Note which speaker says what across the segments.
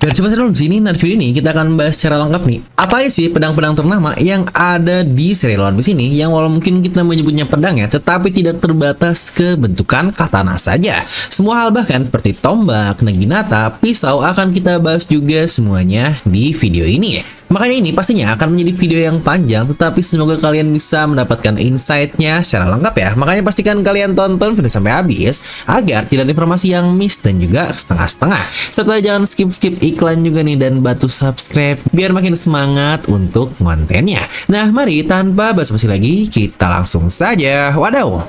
Speaker 1: Biar cepat dulu di sini, nah di video ini kita akan bahas secara lengkap nih. Apa aja sih pedang-pedang ternama yang ada di serial One Piece ini, yang walau mungkin kita menyebutnya pedang ya, tetapi tidak terbatas ke bentukan katana saja. Semua hal bahkan seperti tombak, naginata, pisau akan kita bahas juga semuanya di video ini. Makanya ini pastinya akan menjadi video yang panjang, tetapi semoga kalian bisa mendapatkan insight-nya secara lengkap ya. Makanya pastikan kalian tonton video sampai habis, agar tidak ada informasi yang miss dan juga setengah-setengah. Setelah jangan skip-skip iklan juga nih, dan bantu subscribe, biar makin semangat untuk kontennya. Nah mari tanpa basa-basi lagi, kita langsung saja. Wadaw!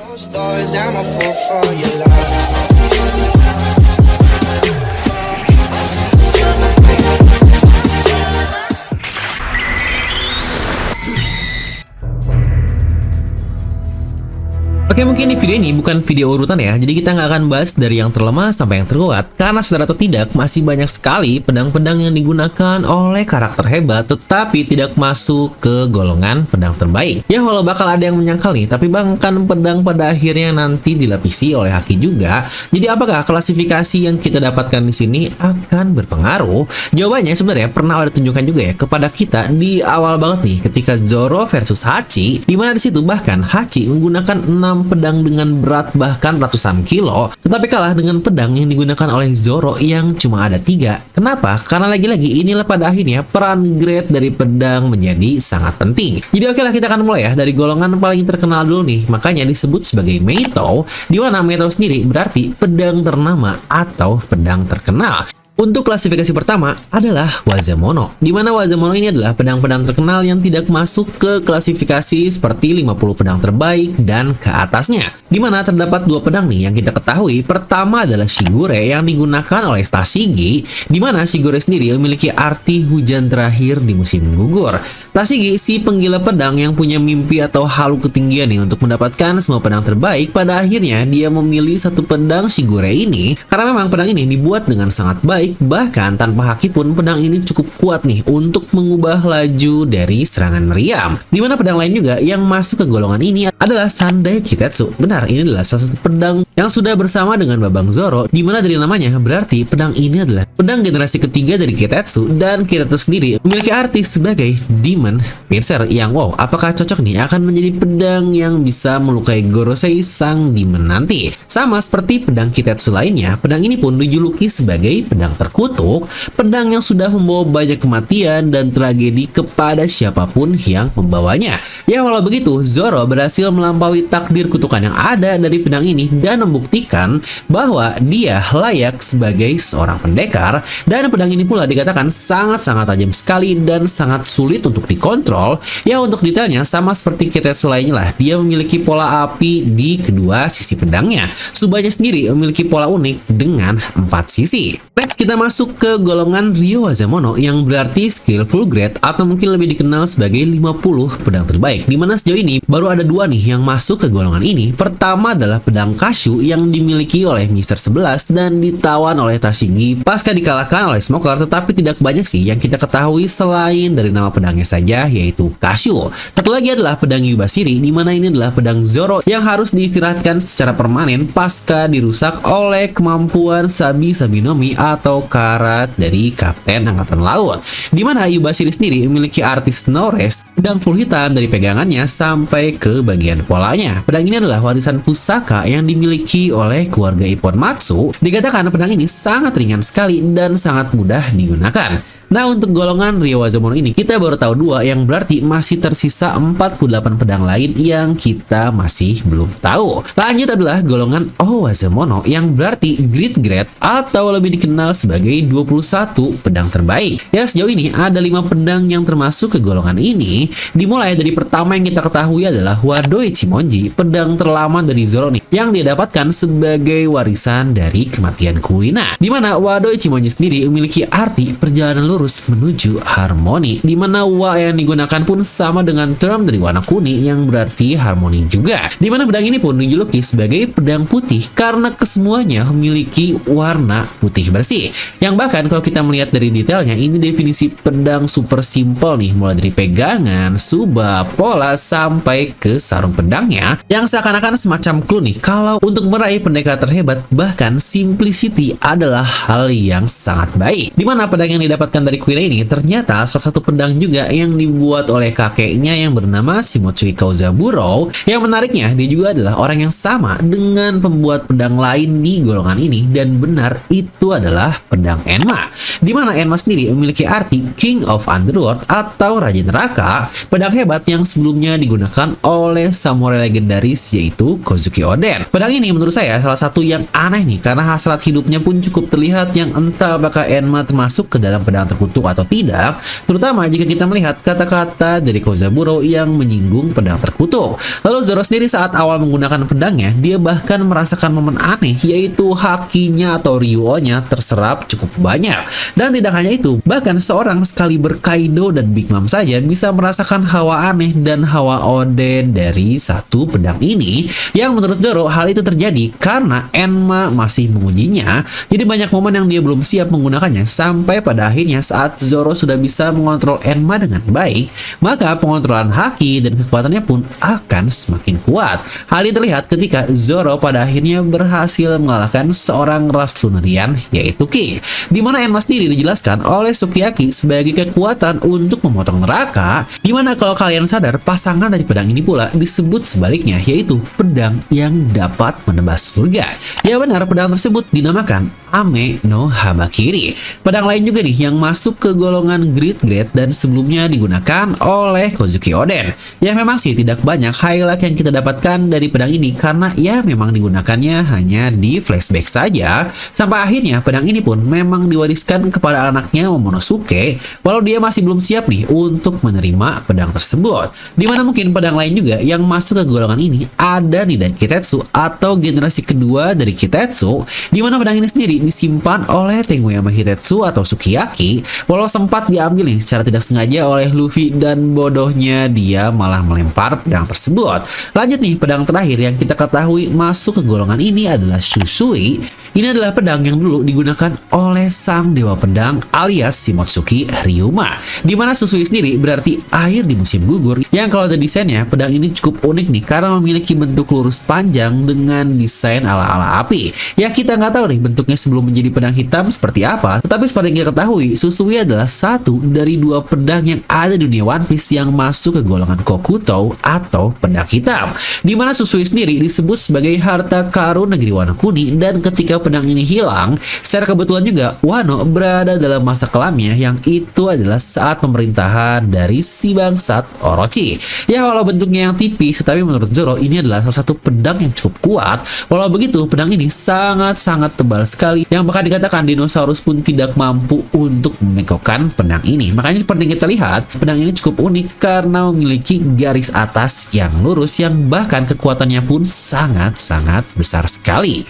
Speaker 1: Oke, mungkin di video ini bukan video urutan ya, jadi kita nggak akan bahas dari yang terlemah sampai yang terkuat, karena sadar atau tidak masih banyak sekali pedang-pedang yang digunakan oleh karakter hebat tetapi tidak masuk ke golongan pedang terbaik. Ya walau bakal ada yang menyangkal nih, tapi bahkan pedang pada akhirnya nanti dilapisi oleh haki juga. Jadi apakah klasifikasi yang kita dapatkan di sini akan berpengaruh? Jawabannya sebenarnya pernah ada tunjukkan juga ya kepada kita di awal banget nih, ketika Zoro versus Hachi, dimana di situ bahkan Hachi menggunakan 6 pedang dengan berat bahkan ratusan kilo, tetapi kalah dengan pedang yang digunakan oleh Zoro yang cuma ada 3. Kenapa? Karena lagi-lagi inilah pada akhirnya peran grade dari pedang menjadi sangat penting. Jadi oke lah, kita akan mulai ya dari golongan paling terkenal dulu nih, makanya disebut sebagai Meito, di mana Meito sendiri berarti pedang ternama atau pedang terkenal. Untuk klasifikasi pertama adalah Wazemono, di mana Wazemono ini adalah pedang-pedang terkenal yang tidak masuk ke klasifikasi seperti 50 pedang terbaik dan ke atasnya. Di mana terdapat 2 pedang nih yang kita ketahui. Pertama adalah Shigure yang digunakan oleh Tashigi, di mana Shigure sendiri memiliki arti hujan terakhir di musim gugur. Tashigi si penggila pedang yang punya mimpi atau halu ketinggian nih untuk mendapatkan semua pedang terbaik, pada akhirnya dia memilih satu pedang Shigure ini karena memang pedang ini dibuat dengan sangat baik. Bahkan tanpa haki pun pedang ini cukup kuat nih untuk mengubah laju dari serangan meriam. Dimana pedang lain juga yang masuk ke golongan ini adalah Sandai Kitetsu. Benar, ini adalah salah satu pedang yang sudah bersama dengan Babang Zoro, dimana dari namanya berarti pedang ini adalah pedang generasi ketiga dari Kitetsu, dan Kitetsu sendiri memiliki arti sebagai Demon Piercer yang wow, apakah cocok nih akan menjadi pedang yang bisa melukai Gorosei sang demon nanti. Sama seperti pedang Kitetsu lainnya, pedang ini pun dijuluki sebagai pedang terkutuk, pedang yang sudah membawa banyak kematian dan tragedi kepada siapapun yang membawanya. Ya walau begitu, Zoro berhasil melampaui takdir kutukan yang ada dari pedang ini dan membuktikan bahwa dia layak sebagai seorang pendekar, dan pedang ini pula dikatakan sangat-sangat tajam sekali dan sangat sulit untuk dikontrol. Ya untuk detailnya sama seperti Kitetsu lainnya lah, dia memiliki pola api di kedua sisi pedangnya. Tsubanya sendiri memiliki pola unik dengan 4 sisi. Next kita masuk ke golongan Ryo Wazemono yang berarti skillful grade atau mungkin lebih dikenal sebagai 50 pedang terbaik, dimana sejauh ini baru ada 2 nih yang masuk ke golongan ini. Pertama adalah pedang Kashu yang dimiliki oleh Mr. 11 dan ditawan oleh Tashigi pasca dikalahkan oleh Smoker, tetapi tidak banyak sih yang kita ketahui selain dari nama pedangnya saja, yaitu Kashu. Satu lagi adalah pedang Yubashiri, dimana ini adalah pedang Zoro yang harus diistirahatkan secara permanen pasca dirusak oleh kemampuan Sabi Sabinomi atau karat dari Kapten Angkatan Laut, dimana Yubashiri sendiri memiliki arti Snow Rest, pedang full hitam dari pegangannya sampai ke bagian polanya. Pedang ini adalah warisan pusaka yang dimiliki oleh keluarga Ippon Matsu. Dikatakan pedang ini sangat ringan sekali dan sangat mudah digunakan. Nah untuk golongan Ryo Wazemono ini kita baru tahu 2, yang berarti masih tersisa 48 pedang lain yang kita masih belum tahu. Lanjut adalah golongan Oh Wazemono yang berarti Great Grade atau lebih dikenal sebagai 21 pedang terbaik. Ya sejauh ini ada 5 pedang yang termasuk ke golongan ini. Dimulai dari pertama yang kita ketahui adalah Wado Ichimonji, pedang terlama dari Zoro nih, yang dia dapatkan sebagai warisan dari kematian Kuina. Dimana Wado Ichimonji sendiri memiliki arti perjalanan lurus menuju harmoni, di mana wa yang digunakan pun sama dengan term dari warna kuning yang berarti harmoni juga. Di mana pedang ini pun dijuluki sebagai pedang putih karena kesemuanya memiliki warna putih bersih. Yang bahkan kalau kita melihat dari detailnya, ini definisi pedang super simple nih, mulai dari pegangan, subah, pola, sampai ke sarung pedangnya, yang seakan-akan semacam clue nih kalau untuk meraih pendekar terhebat, bahkan simplicity adalah hal yang sangat baik. Dimana pedang yang didapatkan dari Queen ini ternyata salah satu pedang juga yang dibuat oleh kakeknya yang bernama Shimotsuki Kozaburo. Yang menariknya, dia juga adalah orang yang sama dengan pembuat pedang lain di golongan ini, dan benar itu adalah pedang Enma. Dimana Enma sendiri memiliki arti King of Underworld atau Raja Neraka, pedang hebat yang sebelumnya digunakan oleh samurai legendaris yaitu Kozuki Oden. Pedang ini menurut saya salah satu yang aneh nih, karena hasrat hidupnya pun cukup terlihat, yang entah apakah Enma termasuk ke dalam pedang terkutuk atau tidak, terutama jika kita melihat kata-kata dari Kozaburo yang menyinggung pedang terkutuk. Lalu Zoro sendiri saat awal menggunakan pedangnya, dia bahkan merasakan momen aneh, yaitu hakinya atau Ryuo-nya terserap cukup banyak. Dan tidak hanya itu, bahkan seorang Excalibur Kaido dan Big Mom saja bisa merasakan hawa aneh dan hawa Oden dari satu pedang ini, yang menurut Zoro hal itu terjadi karena Enma masih mengujinya. Jadi banyak momen yang dia belum siap menggunakannya, sampai pada akhirnya saat Zoro sudah bisa mengontrol Enma dengan baik, maka pengontrolan haki dan kekuatannya pun akan semakin kuat. Hal ini terlihat ketika Zoro pada akhirnya berhasil mengalahkan seorang ras Lunarian yaitu King, dimana Enma sendiri dijelaskan oleh Sukiyaki sebagai kekuatan untuk memotong neraka, dimana kalau kalian sadar, pasangan dari pedang ini pula disebut sebaliknya, yaitu pedang yang dapat menebas surga. Ya benar, pedang tersebut dinamakan Ame no Habakiri. Pedang lain juga nih yang masuk ke golongan Great Grade dan sebelumnya digunakan oleh Kozuki Oden. Ya memang sih tidak banyak highlight yang kita dapatkan dari pedang ini, karena ya memang digunakannya hanya di flashback saja, sampai akhirnya pedang ini pun memang diwariskan kepada anaknya Momonosuke, walau dia masih belum siap nih untuk menerima pedang tersebut. Dimana mungkin pedang lain juga yang masuk ke golongan ini ada di Kitetsu atau generasi kedua dari Kitetsu, dimana pedang ini sendiri disimpan oleh Tenguyama Hitetsu atau Sukiyaki, walau sempat diambil nih secara tidak sengaja oleh Luffy, dan bodohnya dia malah melempar pedang tersebut. Lanjut nih, pedang terakhir yang kita ketahui masuk ke golongan ini adalah Shusui. Ini adalah pedang yang dulu digunakan oleh sang dewa pedang alias Shimotsuki Ryuma, dimana Shusui sendiri berarti air di musim gugur, yang kalau ada desainnya, pedang ini cukup unik nih karena memiliki bentuk lurus panjang dengan desain ala-ala api. Ya kita nggak tahu nih bentuknya sebelum menjadi pedang hitam seperti apa, tetapi seperti yang kita ketahui, Shusui adalah satu dari dua pedang yang ada di dunia One Piece yang masuk ke golongan Kokuto atau pedang hitam, dimana Shusui sendiri disebut sebagai harta karun negeri warna kuning. Dan ketika pedang ini hilang, secara kebetulan juga Wano berada dalam masa kelamnya, yang itu adalah saat pemerintahan dari si bangsat Orochi. Ya walau bentuknya yang tipis, tetapi menurut Zoro ini adalah salah satu pedang yang cukup kuat. Walau begitu, pedang ini sangat-sangat tebal sekali, yang bahkan dikatakan dinosaurus pun tidak mampu untuk membengkokkan pedang ini. Makanya seperti yang kita lihat, pedang ini cukup unik karena memiliki garis atas yang lurus, yang bahkan kekuatannya pun sangat-sangat besar sekali.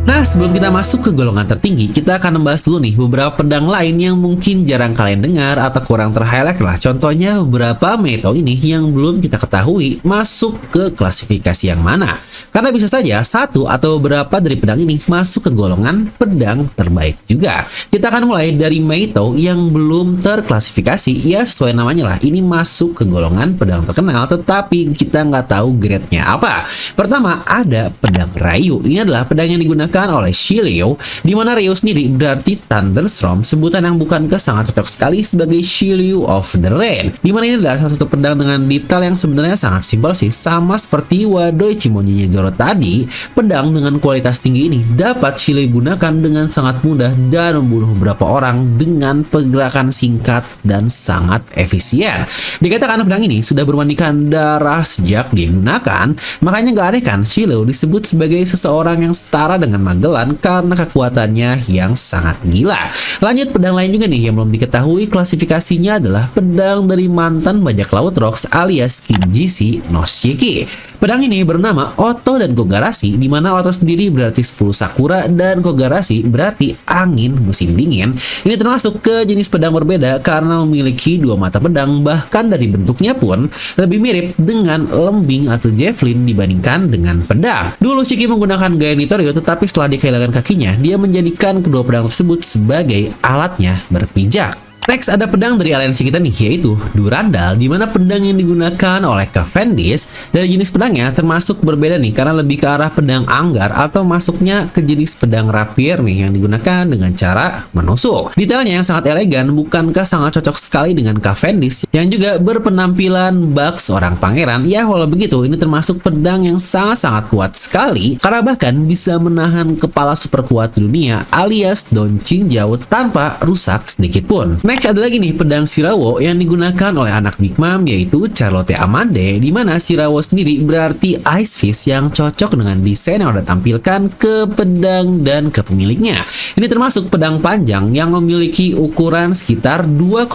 Speaker 1: Nah, sebelum kita masuk ke golongan tertinggi, kita akan membahas dulu nih beberapa pedang lain yang mungkin jarang kalian dengar atau kurang ter-highlight lah. Contohnya beberapa Meito ini yang belum kita ketahui masuk ke klasifikasi yang mana. Karena bisa saja satu atau beberapa dari pedang ini masuk ke golongan pedang terbaik juga. Kita akan mulai dari Meito yang belum terklasifikasi. Ya sesuai namanya lah, ini masuk ke golongan pedang terkenal, tetapi kita nggak tahu grade-nya apa. Pertama ada pedang Ryu. Ini adalah pedang yang digunakan oleh Shiryu, di mana Ryu sendiri berarti Thunderstorm, sebutan yang bukankah sangat cocok sekali sebagai Shiryu of the Rain. Di mana ini adalah salah satu pedang dengan detail yang sebenarnya sangat simpel sih, sama seperti Wadoi Chimonji Zoro tadi. Pedang dengan kualitas tinggi ini dapat Shiryu gunakan dengan sangat mudah dan membunuh beberapa orang dengan pergerakan singkat dan sangat efisien. Dikatakan pedang ini sudah bermandikan darah sejak digunakan, makanya gak aneh kan Shiryu disebut sebagai seseorang yang setara dengan dengan Magellan karena kekuatannya yang sangat gila. Lanjut, pedang lain juga nih yang belum diketahui klasifikasinya adalah pedang dari mantan bajak laut Rocks alias Kinjisi no Shiki. Pedang ini bernama Oto dan Kogarashi, di mana Oto sendiri berarti 10 sakura dan Kogarashi berarti angin musim dingin. Ini termasuk ke jenis pedang berbeda karena memiliki dua mata pedang, bahkan dari bentuknya pun lebih mirip dengan lembing atau javelin dibandingkan dengan pedang. Dulu Shiki menggunakan gaya Nitoryo, tetapi setelah dia kehilangan kakinya, dia menjadikan kedua pedang tersebut sebagai alatnya berpijak. Next, ada pedang dari aliansi kita nih, yaitu Durandal, di mana pedang yang digunakan oleh Cavendish dari jenis pedangnya termasuk berbeda nih, karena lebih ke arah pedang anggar atau masuknya ke jenis pedang rapier nih yang digunakan dengan cara menusuk. Detailnya yang sangat elegan, bukankah sangat cocok sekali dengan Cavendish yang juga berpenampilan bak seorang pangeran? Ya, walau begitu, ini termasuk pedang yang sangat-sangat kuat sekali, karena bahkan bisa menahan kepala super kuat dunia alias Don Qingjiao tanpa rusak sedikit pun. Next, ada lagi nih pedang Shirawo yang digunakan oleh anak Big Mom, yaitu Charlotte Amande, di mana Shirawo sendiri berarti Ice Fist yang cocok dengan desain yang udah tampilkan ke pedang dan ke pemiliknya. Ini termasuk pedang panjang yang memiliki ukuran sekitar 2,2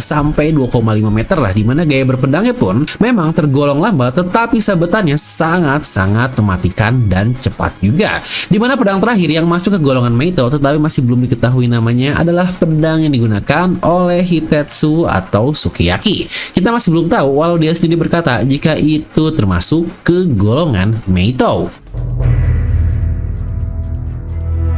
Speaker 1: sampai 2,5 meter lah, di mana gaya berpedangnya pun memang tergolong lambat, tetapi sabetannya sangat-sangat mematikan dan cepat juga. Di mana pedang terakhir yang masuk ke golongan Meito tetapi masih belum diketahui namanya adalah pedang yang digunakan oleh Hitetsu atau Sukiyaki. Kita masih belum tahu, walau dia sendiri berkata jika itu termasuk ke golongan Meito.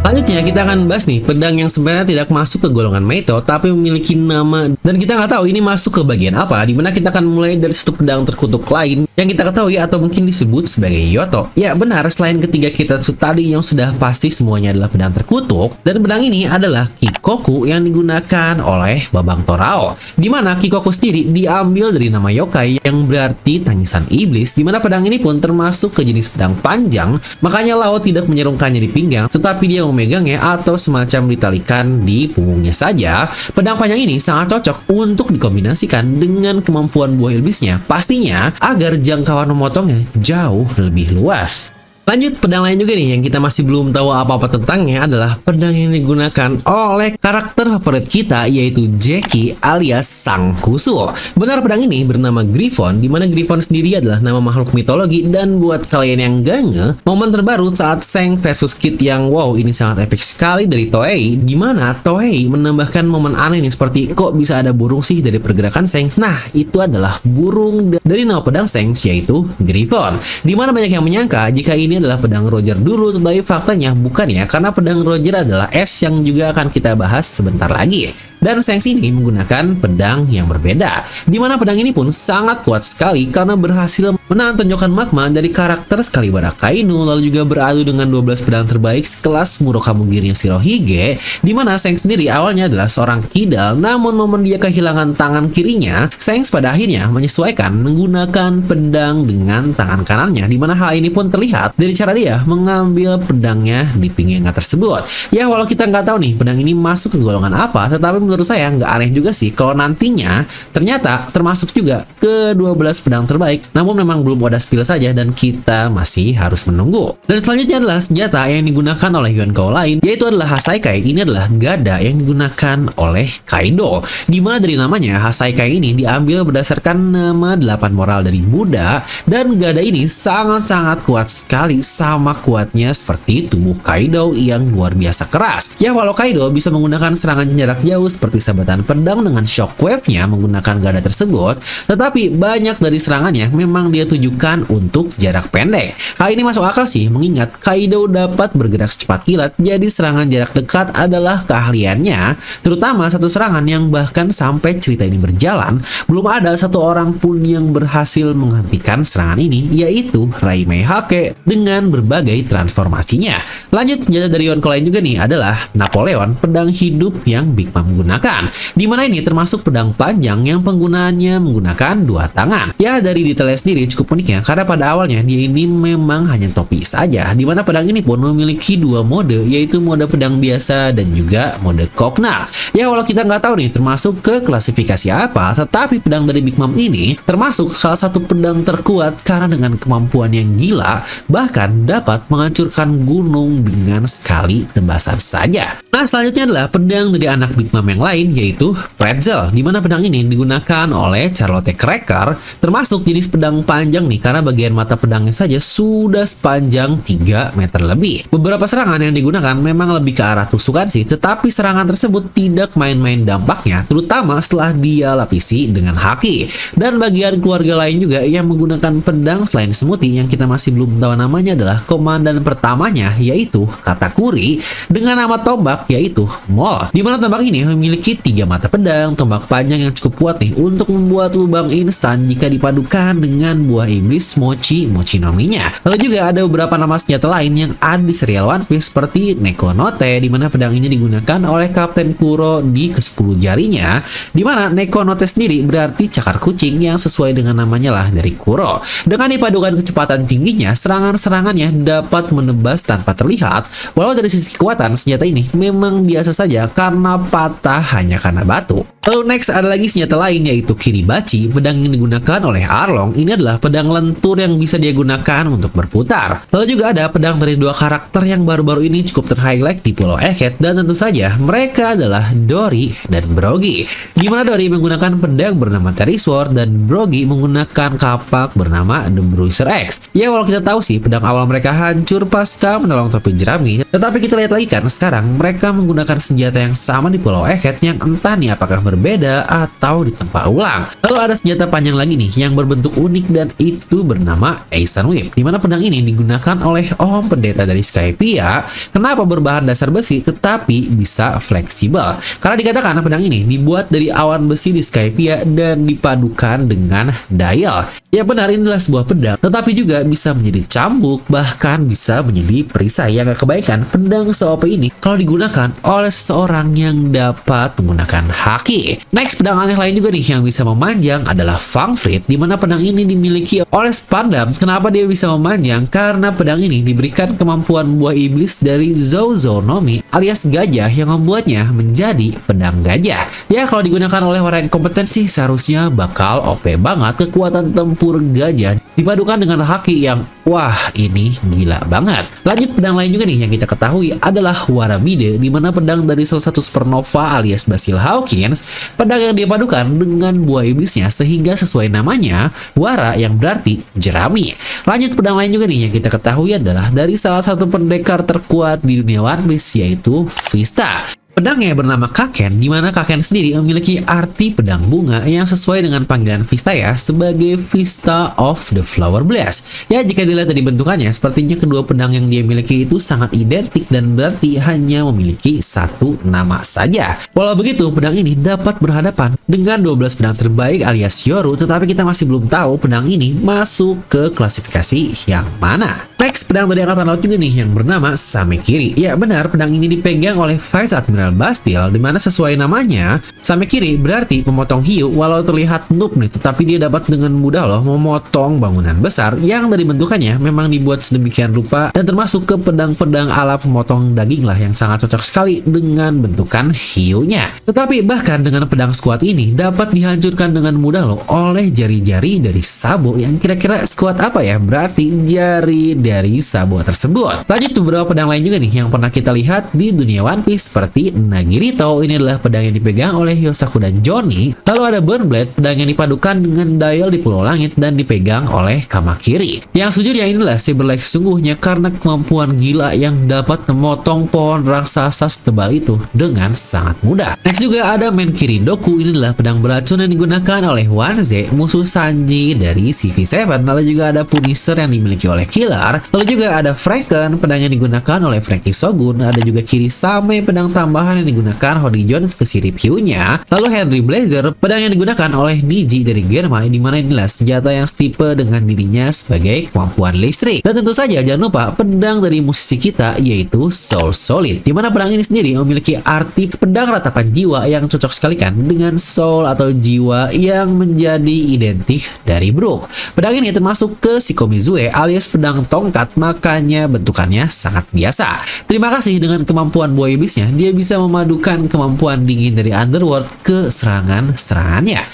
Speaker 1: Selanjutnya kita akan bahas nih pedang yang sebenarnya tidak masuk ke golongan Meito tapi memiliki nama dan kita nggak tahu ini masuk ke bagian apa, dimana kita akan mulai dari satu pedang terkutuk lain yang kita ketahui atau mungkin disebut sebagai Yoto. Ya benar, selain ketiga Kitetsu tadi yang sudah pasti semuanya adalah pedang terkutuk, dan pedang ini adalah Kikoku yang digunakan oleh Babang Torao, dimana Kikoku sendiri diambil dari nama yokai yang berarti tangisan iblis, dimana pedang ini pun termasuk ke jenis pedang panjang, makanya Lao tidak menyerungkannya di pinggang tetapi dia memegangnya atau semacam ditalikan di punggungnya saja. Pedang panjang ini sangat cocok untuk dikombinasikan dengan kemampuan buah iblisnya, pastinya agar jangkauan memotongnya jauh lebih luas. Lanjut, pedang lain juga nih yang kita masih belum tahu apa-apa tentangnya adalah pedang yang digunakan oleh karakter favorit kita, yaitu Jackie alias Sang Kusuo. Benar, pedang ini bernama Griffon, di mana Griffon sendiri adalah nama makhluk mitologi, dan buat kalian yang gak nge, momen terbaru saat Seng versus Kid yang wow ini sangat epic sekali dari Toei, di mana Toei menambahkan momen aneh nih seperti kok bisa ada burung sih dari pergerakan Seng. Nah, itu adalah burung dari nama pedang Seng, yaitu Griffon. Di mana banyak yang menyangka jika ini adalah pedang Roger dulu, tetapi faktanya bukan ya, karena pedang Roger adalah S yang juga akan kita bahas sebentar lagi. Dan Seng ini menggunakan pedang yang berbeda, di mana pedang ini pun sangat kuat sekali karena berhasil menahan tonjokan magma dari karakter Excalibur Akainu, lalu juga beradu dengan 12 pedang terbaik sekelas Murokamugiri Shirohige, di mana Seng sendiri awalnya adalah seorang kidal, namun momen dia kehilangan tangan kirinya, Seng pada akhirnya menyesuaikan menggunakan pedang dengan tangan kanannya, di mana hal ini pun terlihat dari cara dia mengambil pedangnya di pinggangnya tersebut. Ya, walau kita nggak tahu nih pedang ini masuk ke golongan apa, tetapi menurut saya nggak aneh juga sih kalau nantinya ternyata termasuk juga ke 12 pedang terbaik, namun memang belum ada spill saja dan kita masih harus menunggu. Dan selanjutnya adalah senjata yang digunakan oleh Yonkou lain, yaitu adalah Hasaikai. Ini adalah gada yang digunakan oleh Kaido, dimana dari namanya Hasaikai ini diambil berdasarkan nama 8 moral dari Buddha, dan gada ini sangat-sangat kuat sekali, sama kuatnya seperti tubuh Kaido yang luar biasa keras. Ya, walau Kaido bisa menggunakan serangan jarak jauh seperti sabatan pedang dengan shockwave-nya menggunakan gada tersebut, tetapi banyak dari serangannya memang dia tujukan untuk jarak pendek. Hal ini masuk akal sih, mengingat Kaido dapat bergerak secepat kilat, jadi serangan jarak dekat adalah keahliannya, terutama satu serangan yang bahkan sampai cerita ini berjalan, belum ada satu orang pun yang berhasil menghentikan serangan ini, yaitu Rai Meihake dengan berbagai transformasinya. Lanjut, senjata dari Yonkou lain juga nih adalah Napoleon, pedang hidup yang Big Mom gunakan, dimana ini termasuk pedang panjang yang penggunaannya menggunakan dua tangan. Ya, dari detailnya sendiri cukup cukup unik ya, karena pada awalnya dia ini memang hanya topi saja, dimana pedang ini pun memiliki dua mode, yaitu mode pedang biasa dan juga mode koknal. Ya walau kita nggak tahu nih termasuk ke klasifikasi apa, tetapi pedang dari Big Mom ini termasuk salah satu pedang terkuat karena dengan kemampuan yang gila, bahkan dapat menghancurkan gunung dengan sekali tebasan saja. Nah selanjutnya adalah pedang dari anak Big Mom yang lain, yaitu Pretzel, dimana pedang ini digunakan oleh Charlotte Cracker, termasuk jenis pedang panjang nih, karena bagian mata pedangnya saja sudah sepanjang 3 meter lebih. Beberapa serangan yang digunakan memang lebih ke arah tusukan sih, tetapi serangan tersebut tidak main-main dampaknya, terutama setelah dia lapisi dengan haki. Dan bagian keluarga lain juga yang menggunakan pedang selain Smoothie yang kita masih belum tahu namanya adalah komandan pertamanya, yaitu Katakuri, dengan nama tombak yaitu Maul, dimana tombak ini memiliki 3 mata pedang, tombak panjang yang cukup kuat nih untuk membuat lubang instan jika dipadukan dengan buah iblis Mochi Nominya. Lalu juga ada beberapa nama senjata lain yang ada di serial One Piece seperti Nekonote, dimana pedang ini digunakan oleh Kapten Kuro di ke-10 jarinya, dimana Nekonote sendiri berarti cakar kucing yang sesuai dengan namanya lah dari Kuro. Dengan dipadukan kecepatan tingginya, serangan-serangannya dapat menebas tanpa terlihat, walau dari sisi kekuatan senjata ini memang biasa saja karena patah hanya karena batu. Lalu next ada lagi senjata lain yaitu Kiribachi, pedang yang digunakan oleh Arlong. Ini adalah pedang lentur yang bisa dia gunakan untuk berputar. Lalu juga ada pedang dari dua karakter yang baru-baru ini cukup ter-highlight di Pulau Egghead, dan tentu saja mereka adalah Dory dan Brogy. Dimana Dory menggunakan pedang bernama Terry Sword dan Brogy menggunakan kapak bernama The Bruiser X. Ya walau kita tahu sih pedang awal mereka hancur pasca menolong topi jerami, tetapi kita lihat lagi kan sekarang mereka menggunakan senjata yang sama di Pulau Egghead yang entah nih apakah berbeda atau ditempa ulang. Lalu ada senjata panjang lagi nih yang berbentuk unik dan itu bernama Aizen Whip, dimana pedang ini digunakan oleh Om Pendeta dari Skypiea. Kenapa berbahan dasar besi tetapi bisa fleksibel? Karena dikatakan pedang ini dibuat dari awan besi di Skypiea dan dipadukan dengan dial. Ya benar, ini adalah sebuah pedang, tetapi juga bisa menjadi cambuk, bahkan bisa menjadi perisai. Yang gak kebaikan, pedang se-OP ini kalau digunakan oleh seseorang yang dapat menggunakan haki. Next, pedang aneh lain juga nih yang bisa memanjang adalah Fang Frit, dimana pedang ini dimiliki oleh Spandam. Kenapa dia bisa memanjang? Karena pedang ini diberikan kemampuan buah iblis dari Zozonomi alias gajah yang membuatnya menjadi pedang gajah. Ya kalau digunakan oleh orang yang kompeten sih seharusnya bakal OP banget. Kekuatan tempur gajah dipadukan dengan haki yang wah ini gila banget. Lanjut, pedang lain juga nih yang kita ketahui adalah Warabide, dimana pedang dari salah satu supernova alias Basil Hawkins. Pedang yang dipadukan dengan buah iblisnya sehingga sesuai namanya Wara yang berarti jerami. Lanjut, pedang lain juga nih yang kita ketahui adalah dari salah satu pendekar terkuat di dunia One Piece yaitu Vista. Pedangnya bernama Kaken, dimana Kaken sendiri memiliki arti pedang bunga yang sesuai dengan panggilan Vista ya, sebagai Vista of the Flower Blast. Ya jika dilihat dari bentukannya, sepertinya kedua pedang yang dia miliki itu sangat identik dan berarti hanya memiliki satu nama saja. Walau begitu, pedang ini dapat berhadapan dengan 12 pedang terbaik alias Yoru, tetapi kita masih belum tahu pedang ini masuk ke klasifikasi yang mana. Next, pedang dari angkatan laut juga nih yang bernama Samekiri. Ya benar, pedang ini dipegang oleh Vice Admiral Bastille, dimana sesuai namanya, Samekiri berarti pemotong hiu. Walau terlihat noob nih, tetapi dia dapat dengan mudah loh memotong bangunan besar yang dari bentukannya memang dibuat sedemikian rupa dan termasuk ke pedang-pedang ala pemotong daging lah yang sangat cocok sekali dengan bentukan hiunya. Tetapi bahkan dengan pedang sekuat ini dapat dihancurkan dengan mudah loh oleh jari-jari dari Sabo yang kira-kira sekuat apa ya? Berarti jari dari Sabo tersebut. Lanjut, beberapa pedang lain juga nih yang pernah kita lihat di dunia One Piece seperti Nagirito. Ini adalah pedang yang dipegang oleh Yosaku dan Johnny. Lalu ada Burnblade, pedang yang dipadukan dengan dial di Pulau Langit dan dipegang oleh Kamakiri. Yang sejujurnya inilah Saberlight sesungguhnya karena kemampuan gila yang dapat memotong pohon raksasa setebal itu dengan sangat mudah. Next juga ada Menkiridoku. Ini adalah pedang beracun yang digunakan oleh Wanze, musuh Sanji dari CV7. Lalu juga ada Punisher yang dimiliki oleh Killer. Lalu juga ada Franken, pedang yang digunakan oleh Franky Shogun. Ada juga Kirisame, pedang tambah tambahan yang digunakan Hody Jones ke sirip hiunya. Lalu Henry Blazer, pedang yang digunakan oleh Niji dari Germa, di mana inilah senjata yang setipe dengan dirinya sebagai kemampuan listrik. Dan tentu saja jangan lupa pedang dari musisi kita yaitu Soul Solid, di mana pedang ini sendiri memiliki arti pedang ratapan jiwa yang cocok sekali kan dengan soul atau jiwa yang menjadi identik dari Brook. Pedang ini termasuk ke Shikomizue alias pedang tongkat, makanya bentukannya sangat biasa. Terima kasih dengan kemampuan buaya iblisnya, dia bisa memadukan kemampuan dingin dari Underworld ke serangannya.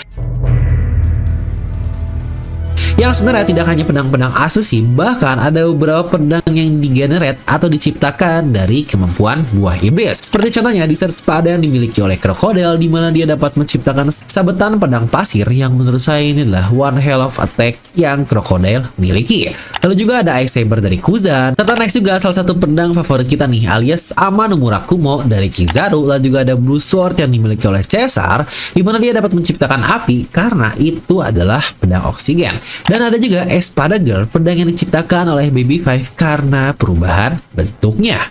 Speaker 1: Yang sebenarnya tidak hanya pedang-pedang asli sih, bahkan ada beberapa pedang yang digenerate atau diciptakan dari kemampuan buah iblis. Seperti contohnya Desert Spada yang dimiliki oleh Crocodile, di mana dia dapat menciptakan sabetan pedang pasir yang menurut saya ini adalah one hell of attack yang Crocodile miliki. Lalu juga ada Ice Saber dari Kuzan. Serta next juga salah satu pedang favorit kita nih alias Ama no Murakumo dari Kizaru. Lalu juga ada Blue Sword yang dimiliki oleh Caesar, di mana dia dapat menciptakan api karena itu adalah pedang oksigen. Dan ada juga Espada Girl, pedang yang diciptakan oleh Baby Five karena perubahan bentuknya.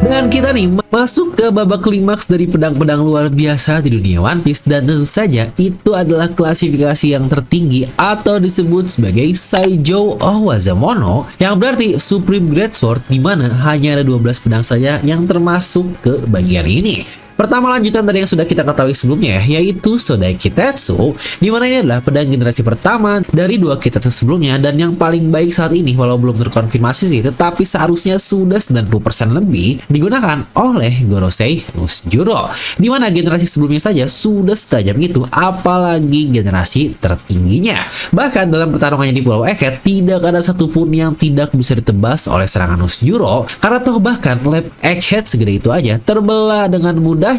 Speaker 1: Dan kita nih masuk ke babak klimaks dari pedang-pedang luar biasa di dunia One Piece, dan tentu saja itu adalah klasifikasi yang tertinggi atau disebut sebagai Saijou Owazamono, yang berarti Supreme Great Sword, di mana hanya ada 12 pedang saja yang termasuk ke bagian ini. Pertama, lanjutan dari yang sudah kita ketahui sebelumnya, yaitu Sodai Kitetsu, di mana ini adalah pedang generasi pertama dari 2 Kitetsu sebelumnya, dan yang paling baik saat ini walau belum terkonfirmasi sih, tetapi seharusnya sudah 90% lebih digunakan oleh Gorosei Nusjuro, di mana generasi sebelumnya saja sudah setajam itu, apalagi generasi tertingginya. Bahkan dalam pertarungannya di Pulau Eket, tidak ada satupun yang tidak bisa ditebas oleh serangan Nusjuro, karena toh bahkan lab Egghead segede itu aja terbelah dengan mudah.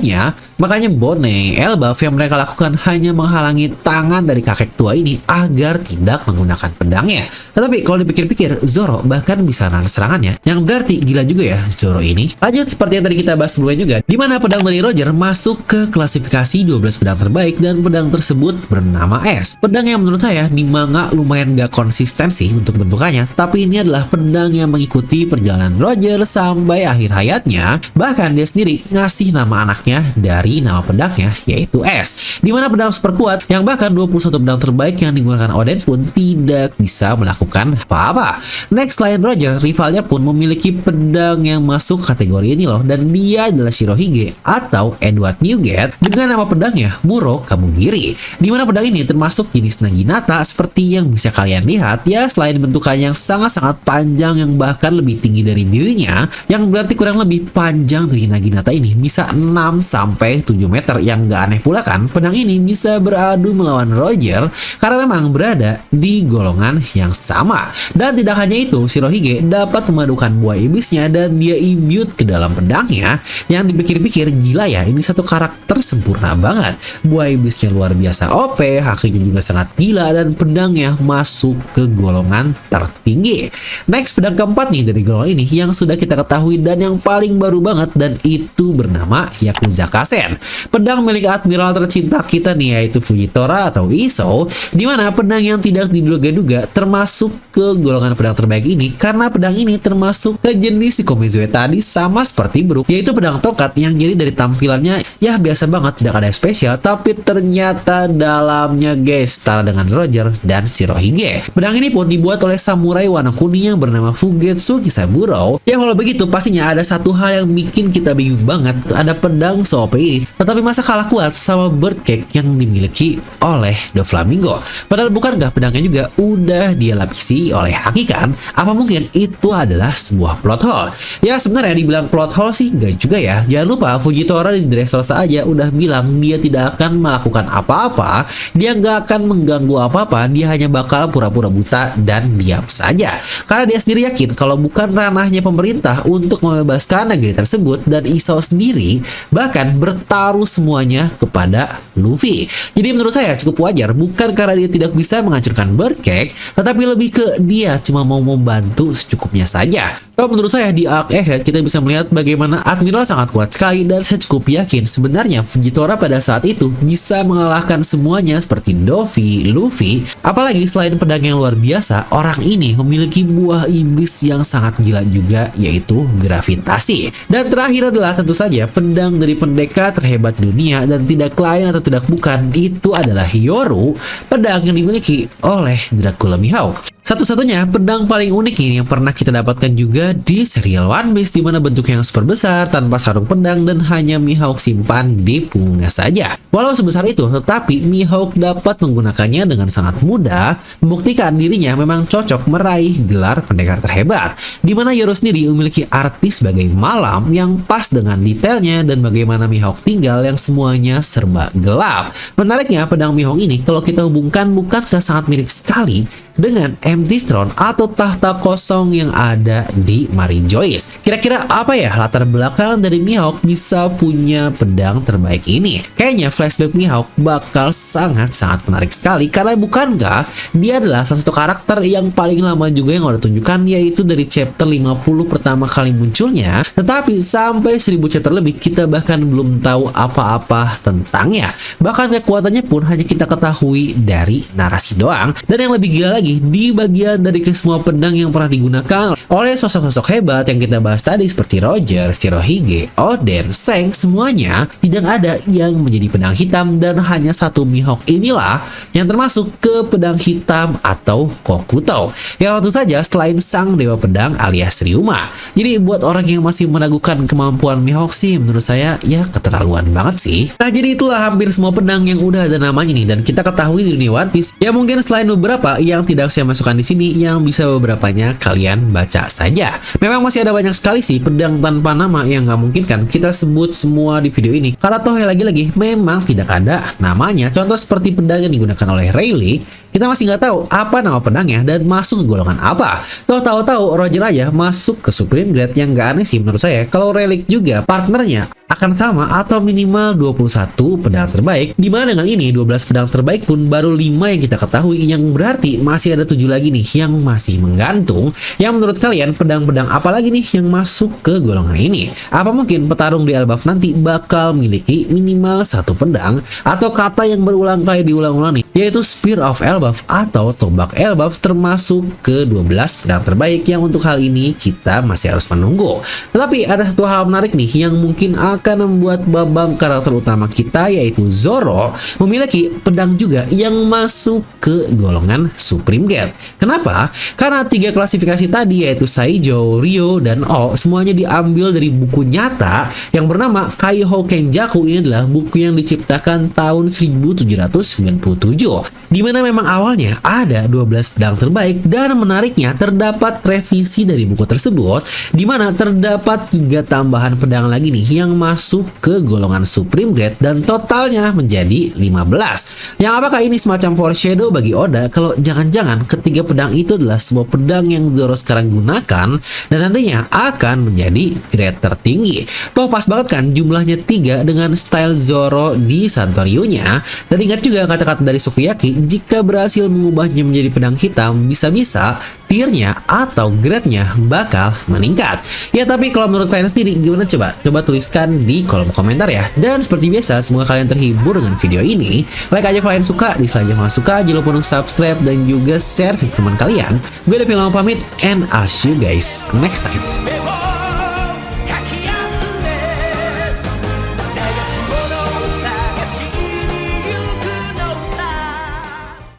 Speaker 1: Makanya Bone, Elbaf yang mereka lakukan hanya menghalangi tangan dari kakek tua ini agar tidak menggunakan pedangnya. Tetapi kalau dipikir-pikir, Zoro bahkan bisa nahan serangannya, yang berarti gila juga ya Zoro ini. Lanjut seperti yang tadi kita bahas sebelumnya juga, di mana pedang dari Roger masuk ke klasifikasi 12 pedang terbaik, dan pedang tersebut bernama S. Pedang yang menurut saya di manga lumayan gak konsisten sih untuk bentukannya, tapi ini adalah pedang yang mengikuti perjalanan Roger sampai akhir hayatnya. Bahkan dia sendiri ngasih nama anak dari nama pedangnya yaitu S, dimana pedang super kuat yang bahkan 21 pedang terbaik yang digunakan Oden pun tidak bisa melakukan apa-apa. Next, selain Roger, rivalnya pun memiliki pedang yang masuk kategori ini loh, dan dia adalah Shirohige atau Edward Newgate dengan nama pedangnya Muro Kamugiri, dimana pedang ini termasuk jenis Naginata seperti yang bisa kalian lihat ya. Selain bentukannya yang sangat-sangat panjang yang bahkan lebih tinggi dari dirinya, yang berarti kurang lebih panjang dari Naginata ini bisa 6-7 meter, yang gak aneh pula kan pedang ini bisa beradu melawan Roger karena memang berada di golongan yang sama. Dan tidak hanya itu, Shirohige dapat memadukan buah iblisnya dan dia imbue ke dalam pedangnya, yang dipikir-pikir gila ya, ini satu karakter sempurna banget. Buah iblisnya luar biasa OP, hakinya juga sangat gila, dan pedangnya masuk ke golongan tertinggi. Next, pedang keempat nih dari golongan ini yang sudah kita ketahui dan yang paling baru banget, dan itu bernama Yakuza Kasen. Pedang milik admiral tercinta kita nih yaitu Fujitora atau Iso, di mana pedang yang tidak diduga-duga termasuk ke golongan pedang terbaik ini karena pedang ini termasuk ke jenis Shikomizue tadi, sama seperti Brook, yaitu pedang tongkat yang jadi dari tampilannya ya biasa banget, tidak ada yang spesial, tapi ternyata dalamnya guys setara dengan Roger dan Shirohige. Pedang ini pun dibuat oleh samurai warna kuning yang bernama Fugetsu Kisaburo. Ya kalau begitu pastinya ada satu hal yang bikin kita bingung banget, ada pedang so-OP ini tetapi masa kalah kuat sama Bird Cake yang dimiliki oleh Doflamingo. Padahal bukankah pedangnya juga udah dia lapisi oleh Haki kan? Apa mungkin itu adalah sebuah plot hole? Ya sebenarnya dibilang plot hole sih enggak juga ya. Jangan lupa Fujitora di Dressrosa aja udah bilang dia tidak akan melakukan apa-apa, dia nggak akan mengganggu apa-apa, dia hanya bakal pura-pura buta dan diam saja. Karena dia sendiri yakin kalau bukan ranahnya pemerintah untuk membebaskan negeri tersebut, dan Isao sendiri bahkan bertaruh semuanya kepada Luffy. Jadi menurut saya cukup wajar, bukan karena dia tidak bisa menghancurkan Bird Cake, tetapi lebih ke dia cuma mau membantu secukupnya saja. Kalau menurut saya di arc ahead kita bisa melihat bagaimana Admiral sangat kuat sekali, dan saya cukup yakin sebenarnya Fujitora pada saat itu bisa mengalahkan semuanya seperti Dovi, Luffy. Apalagi selain pedang yang luar biasa, orang ini memiliki buah iblis yang sangat gila juga, yaitu gravitasi. Dan terakhir adalah tentu saja pedang dari pendekar terhebat di dunia, dan tidak lain atau tidak bukan itu adalah Hyoru, pedang yang dimiliki oleh Dracula Mihawk. Satu-satunya pedang paling unik ini yang pernah kita dapatkan juga di serial One Piece, di mana bentuknya yang super besar tanpa sarung pedang dan hanya Mihawk simpan di punggungnya saja. Walau sebesar itu, tetapi Mihawk dapat menggunakannya dengan sangat mudah, membuktikan dirinya memang cocok meraih gelar pendekar terhebat. Di mana Yoro sendiri memiliki artis sebagai malam yang pas dengan detailnya, dan bagaimana Mihawk tinggal yang semuanya serba gelap. Menariknya pedang Mihawk ini kalau kita hubungkan, bukankah sangat mirip sekali dengan Empty Throne atau tahta kosong yang ada di Mary Joyce. Kira-kira apa ya latar belakang dari Mihawk bisa punya pedang terbaik ini? Kayaknya flashback Mihawk bakal sangat-sangat menarik sekali, karena bukankah dia adalah salah satu karakter yang paling lama juga yang udah tunjukkan, yaitu dari chapter 50 pertama kali munculnya, tetapi sampai 1000 chapter lebih kita bahkan belum tahu apa-apa tentangnya. Bahkan kekuatannya pun hanya kita ketahui dari narasi doang. Dan yang lebih gila lagi, di bagian dari semua pedang yang pernah digunakan oleh sosok-sosok hebat yang kita bahas tadi seperti Roger, Shirohige, Oden, Shanks, semuanya tidak ada yang menjadi pedang hitam, dan hanya satu Mihawk inilah yang termasuk ke pedang hitam atau Kokuto. Ya tentu saja selain sang dewa pedang alias Ryuma. Jadi buat orang yang masih meragukan kemampuan Mihawk sih, menurut saya ya keterlaluan banget sih. Nah jadi itulah hampir semua pedang yang udah ada namanya nih, dan kita ketahui di dunia One Piece. Ya mungkin selain beberapa yang tidak saya masukkan di sini, yang bisa beberapanya kalian baca saja. Memang masih ada banyak sekali sih pedang tanpa nama yang nggak mungkin kan kita sebut semua di video ini, karena toh lagi-lagi memang tidak ada namanya. Contoh seperti pedang yang digunakan oleh Rayleigh, kita masih nggak tahu apa nama pedangnya dan masuk ke golongan apa. Toh tahu-tahu Roger aja masuk ke Supreme Grade, yang nggak aneh sih menurut saya kalau Rayleigh juga partnernya akan sama atau minimal 21 pedang terbaik. Dimana dengan ini 12 pedang terbaik pun baru 5 yang kita ketahui, yang berarti masih ada 7 lagi nih yang masih menggantung. Yang menurut kalian pedang-pedang apa lagi nih yang masuk ke golongan ini? Apa mungkin petarung di Elbaf nanti bakal memiliki minimal satu pedang atau kata yang berulang kali diulang-ulang nih, yaitu Spear of Elbaf atau tombak Elbaf, termasuk ke 12 pedang terbaik yang untuk hal ini kita masih harus menunggu. Tetapi ada satu hal menarik nih yang mungkin akan membuat babang karakter utama kita, yaitu Zoro, memiliki pedang juga yang masuk ke golongan Supreme Grade. Kenapa? Karena 3 klasifikasi tadi, yaitu Saijo, Ryo, dan O, semuanya diambil dari buku nyata yang bernama Kaiho Kenjaku. Ini adalah buku yang diciptakan tahun 1797, dimana memang awalnya ada 12 pedang terbaik, dan menariknya terdapat revisi dari buku tersebut, dimana terdapat 3 tambahan pedang lagi nih yang masuk ke golongan Supreme Grade, dan totalnya menjadi 15. Yang apakah ini semacam foreshadow bagi Oda kalau jangan-jangan ketiga pedang itu adalah semua pedang yang Zoro sekarang gunakan dan nantinya akan menjadi grade tertinggi. Toh pas banget kan jumlahnya 3 dengan style Zoro di Santoryu-nya. Dan ingat juga kata-kata dari Sukiyaki, jika berhasil mengubahnya menjadi pedang hitam, bisa-bisa tiernya atau grade-nya bakal meningkat. Ya tapi kalau menurut kalian sendiri gimana, coba tuliskan di kolom komentar ya. Dan seperti biasa, semoga kalian terhibur dengan video ini. Like aja kalau kalian suka, dislike aja kalau suka, jangan lupa untuk subscribe dan juga share video teman kalian. Gue Devil pamit, and I'll see you guys next time.